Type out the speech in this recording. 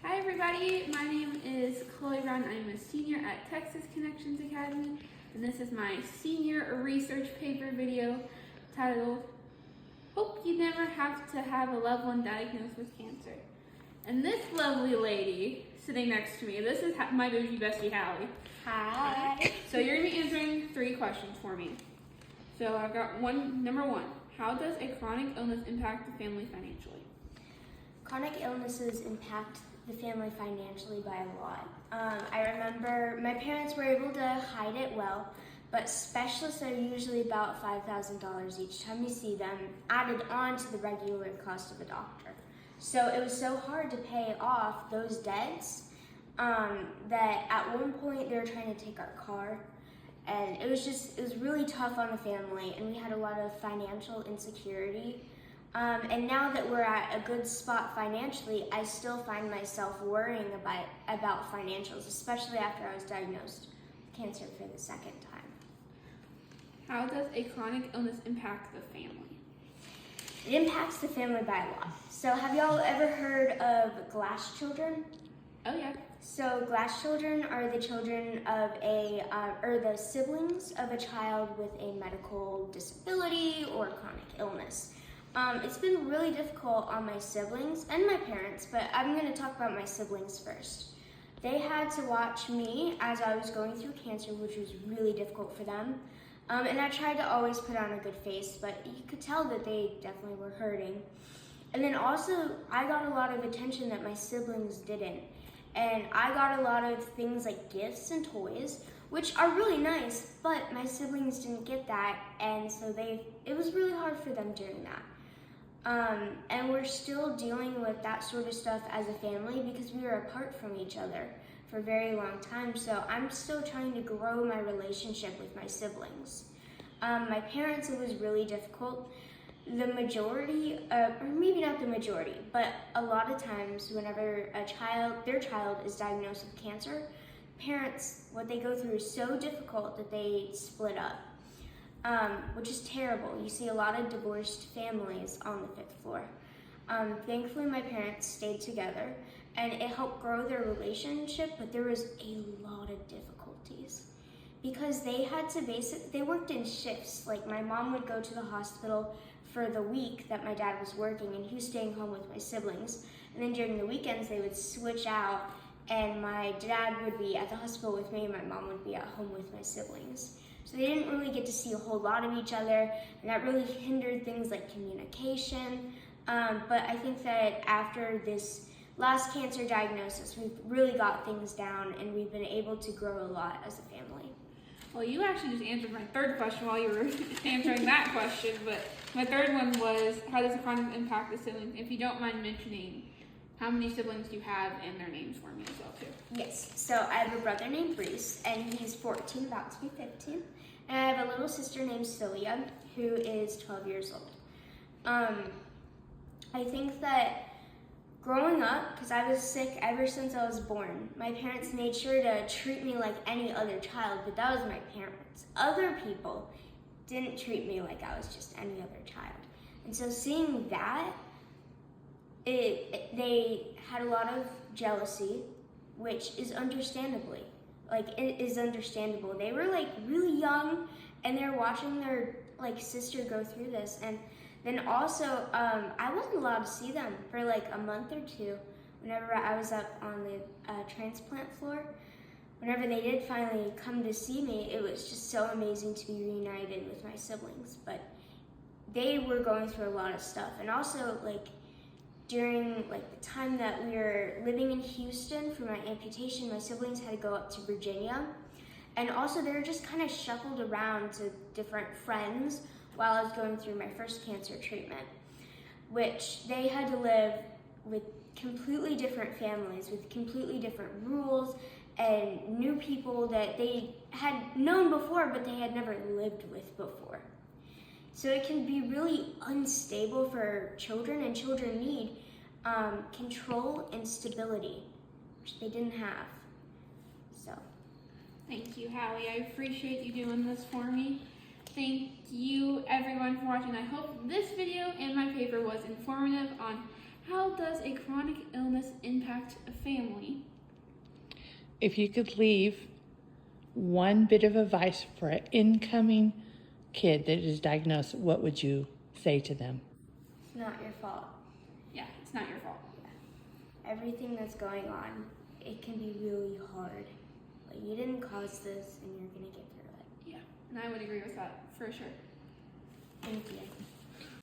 Hi everybody, my name is Chloe Brown. I'm a senior at Texas Connections Academy, and this is my senior research paper video titled, Hope You Never Have to Have a Loved One Diagnosed with Cancer. And this lovely lady sitting next to me, this is my bougie bestie, Hallie. Hi. So you're going to be answering 3 questions for me. So I've got number 1, how does a chronic illness impact the family financially? Chronic illnesses impact the family financially by a lot. I remember my parents were able to hide it well, but specialists are usually about $5,000 each time you see them, added on to the regular cost of a doctor. So it was so hard to pay off those debts that at one point they were trying to take our car, and it was really tough on the family, and we had a lot of financial insecurity. And now that we're at a good spot financially, I still find myself worrying about financials, especially after I was diagnosed with cancer for the second time. How does a chronic illness impact the family? It impacts the family by a lot. So have y'all ever heard of glass children? Oh yeah. So glass children are the children of or the siblings of a child with a medical disability or chronic illness. It's been really difficult on my siblings and my parents, but I'm going to talk about my siblings first. They had to watch me as I was going through cancer, which was really difficult for them. And I tried to always put on a good face, but you could tell that they definitely were hurting. And then also, I got a lot of attention that my siblings didn't. And I got a lot of things like gifts and toys, which are really nice, but my siblings didn't get that, and so it was really hard for them during that. And we're still dealing with that sort of stuff as a family because we were apart from each other for a very long time. So I'm still trying to grow my relationship with my siblings. My parents, it was really difficult. The majority, or maybe not the majority, but a lot of times whenever their child is diagnosed with cancer, parents, what they go through is so difficult that they split up. Which is terrible. You see a lot of divorced families on the 5th floor. Thankfully, my parents stayed together, and it helped grow their relationship, but there was a lot of difficulties because they had to they worked in shifts. Like my mom would go to the hospital for the week that my dad was working, and he was staying home with my siblings. And then during the weekends, they would switch out, and my dad would be at the hospital with me, and my mom would be at home with my siblings. So they didn't really get to see a whole lot of each other, and that really hindered things like communication. But I think that after this last cancer diagnosis, we've really got things down, and we've been able to grow a lot as a family. Well, you actually just answered my 3rd question while you were answering that question, but my 3rd one was, how does a chronic impact the siblings? If you don't mind mentioning how many siblings you have and their names for me as well, too. Yes, so I have a brother named Reese, and he's 14, about to be 15. And I have a little sister named Celia, who is 12 years old. I think that growing up, because I was sick ever since I was born, my parents made sure to treat me like any other child, but that was my parents. Other people didn't treat me like I was just any other child. And so seeing that, they had a lot of jealousy, which is understandable. They were really young, and they're watching their sister go through this. And then also, I wasn't allowed to see them for a month or 2. Whenever I was up on the transplant floor, whenever they did finally come to see me, it was just so amazing to be reunited with my siblings. But they were going through a lot of stuff, and also during the time that we were living in Houston for my amputation, my siblings had to go up to Virginia. And also they were just kind of shuffled around to different friends while I was going through my first cancer treatment, which they had to live with completely different families, with completely different rules, and new people that they had known before, but they had never lived with before. So it can be really unstable for children, and children need control and stability, which they didn't have. So, Thank you, Hallie. I appreciate you doing this for me. Thank you, everyone, for watching. I hope this video and my paper was informative on how does a chronic illness impact a family. if you could leave one bit of advice for an incoming kid that is diagnosed, what would you say to them? It's not your fault. Yeah, it's not your fault. Everything that's going on, it can be really hard. Like, you didn't cause this, and you're gonna get through it. Yeah, and I would agree with that for sure. Thank you.